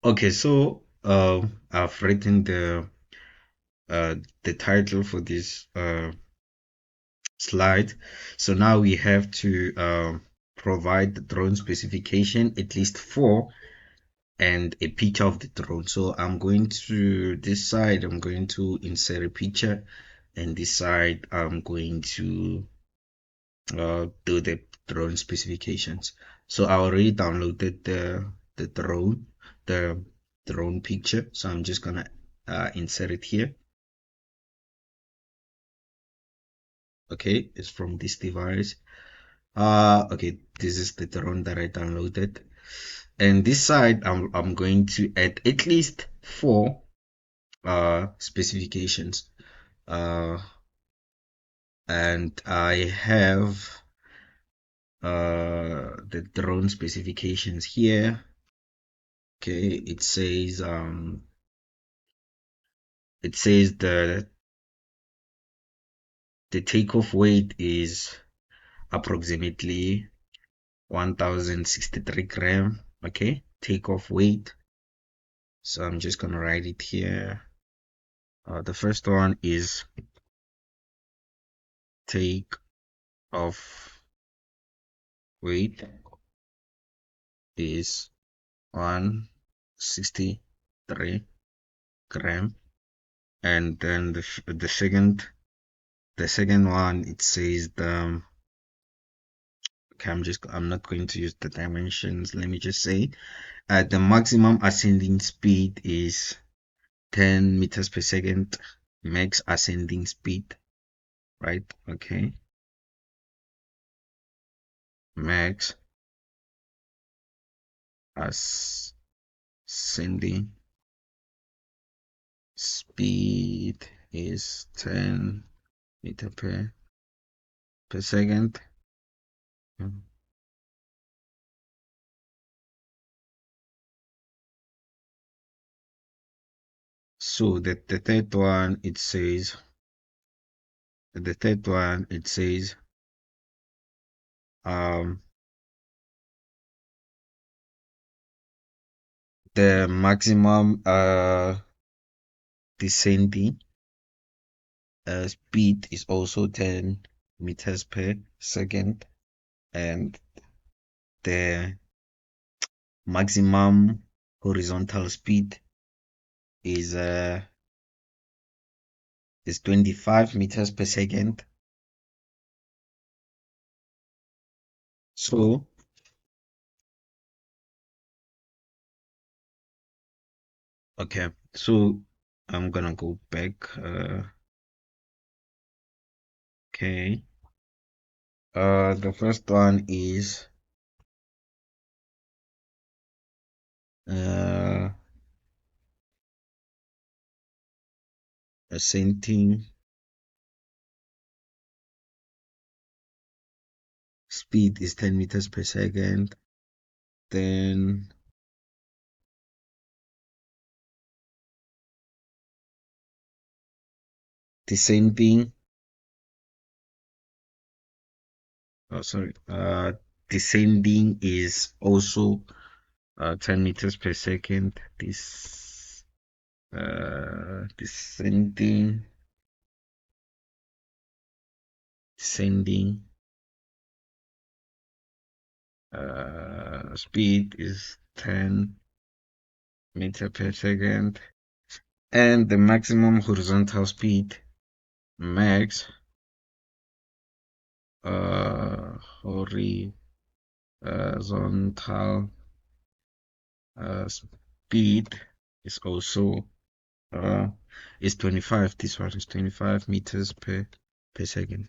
Okay, so I've written the title for this slide. So now we have to provide the drone specification, at least 4, and a picture of the drone. So I'm going to this side, I'm going to insert a picture, and this side I'm going to do the drone specifications. So I already downloaded the drone picture. So I'm just gonna insert it here. Okay, it's from this device. Okay, this is the drone that I downloaded. And this side, I'm going to add at least 4 specifications. Uh, and I have the drone specifications here. Okay, it says the takeoff weight is approximately 1063 gram. Okay, takeoff weight. So I'm just gonna write it here. The first one is take off weight is 163 gram, and then the second one, it says okay, I'm not going to use the dimensions. Let me just say the maximum ascending speed is 10 meters per second, max ascending speed, right? Okay, max ascending speed is 10 meter per second. So the third one, it says um the maximum descending speed is also 10 meters per second, and the maximum horizontal speed is 25 meters per second. So okay, so I'm gonna go back. Okay, the first one is uh ascending speed is 10 meters per second. Then descending, oh sorry, descending is also 10 meters per second. This descending speed is 10 meter per second, and the maximum horizontal speed, max horizontal speed is also is 25. This one is 25 meters per second,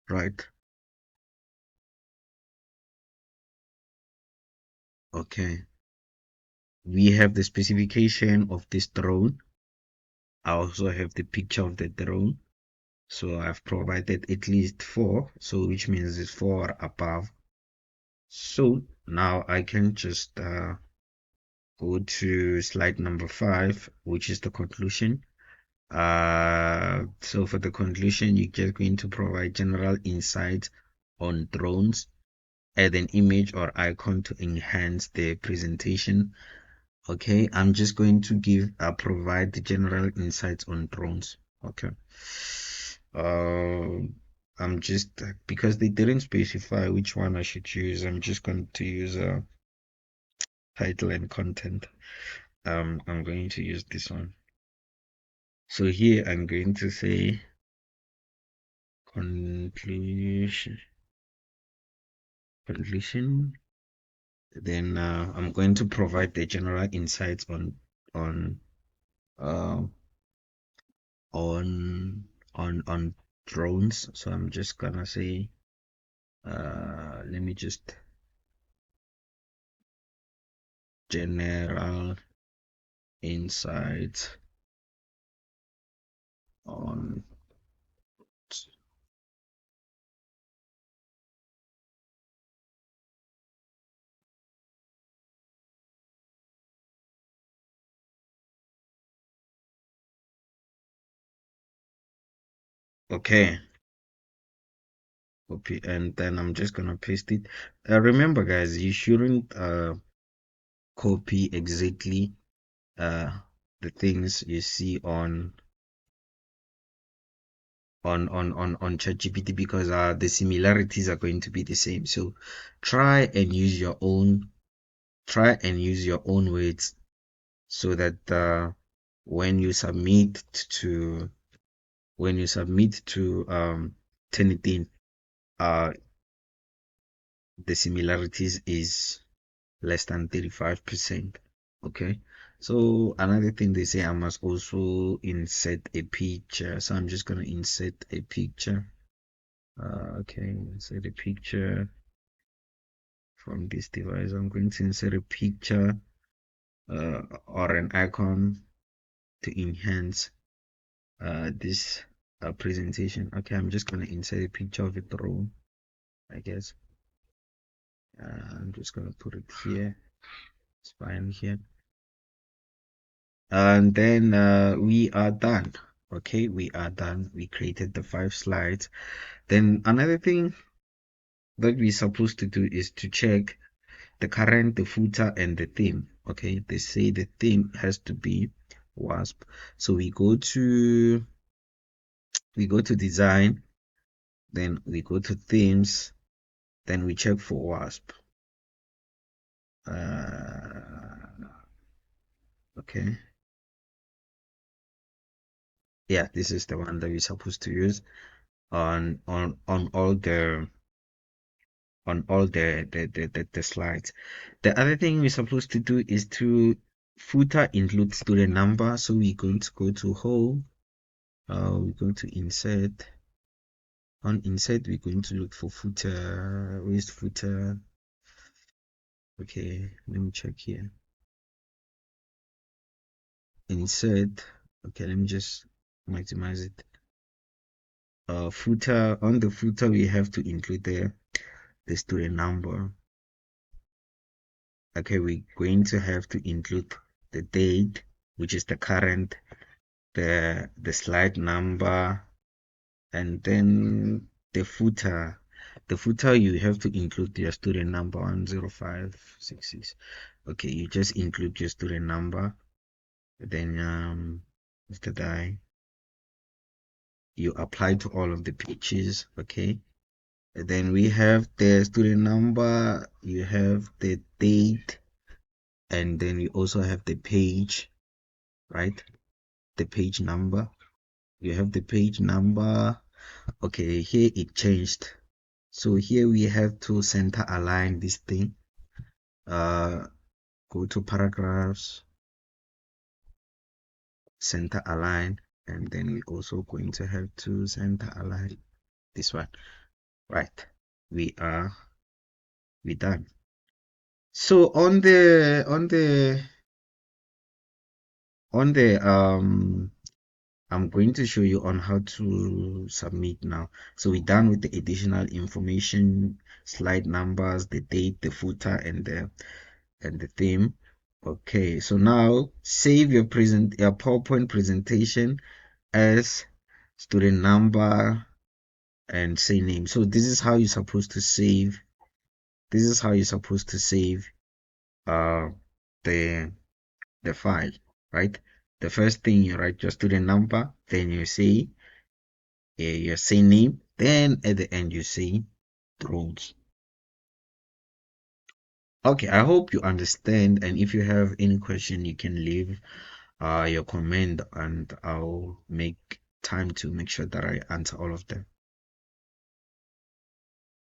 right? Okay, we have the specification of this drone. I also have the picture of the drone. So I've provided at least 4, so which means it's 4 above. So now I can just go to slide number 5, which is the conclusion. So for the conclusion, you're just going to provide general insights on drones, add an image or icon to enhance the presentation, Okay, I'm just going to provide the general insights on drones. Okay. I'm just because they didn't specify which one I should use. I'm just going to use title and content. I'm going to use this one. So here I'm going to say conclusion. Conclusion. Then I'm going to provide the general insights on uh, on on drones. So I'm just gonna say let me just general insights on. Okay, copy, and then I'm just gonna paste it. Remember guys, you shouldn't copy exactly uh the things you see on ChatGPT, because the similarities are going to be the same. So try and use your own words, so that when you submit to when you submit to Turnitin, uh the similarities is less than 35%. Okay. So another thing they say, I must also insert a picture. So I'm just gonna insert a picture. Okay, insert a picture from this device. I'm going to insert a picture or an icon to enhance this presentation. Okay, I'm just gonna insert a picture of a drone, I guess. I'm just gonna put it here. It's fine here. And then we are done. Okay, we are done. We created the 5 slides. Then another thing that we're supposed to do is to check the current, the footer, and the theme. Okay, they say the theme has to be wasp. So we go to design, then we go to themes, then we check for wasp. Okay, yeah, this is the one that we're supposed to use on all the slides. The other thing we're supposed to do is to footer include student number. So we're going to go to home. We're going to insert. On insert, we're going to look for footer. Where's footer? Okay, let me check here. Insert. Okay, let me just maximize it. Footer. On the footer, we have to include the student number. Okay, we're going to have to include the date, which is the current, the slide number, and then the footer you have to include your student number 10566. Okay, you just include your student number, then after that you apply to all of the pages. Okay, and then we have the student number, you have the date, and then you also have the page, right? The page number, you have the page number. Okay, here it changed. So here we have to center align this thing. Go to paragraphs, center align, and then we're also going to have to center align this one. Right, we done. So on the I'm going to show you on how to submit now. So we're done with the additional information, slide numbers, the date, the footer, and the theme. Okay, so now save your PowerPoint presentation as student number and say name. So this is how you're supposed to save. This is how you're supposed to save uh the the file, right? The first thing you write your student number, then you say your name, then at the end you say drones. Okay, I hope you understand, and if you have any question, you can leave your comment, and I'll make time to make sure that I answer all of them.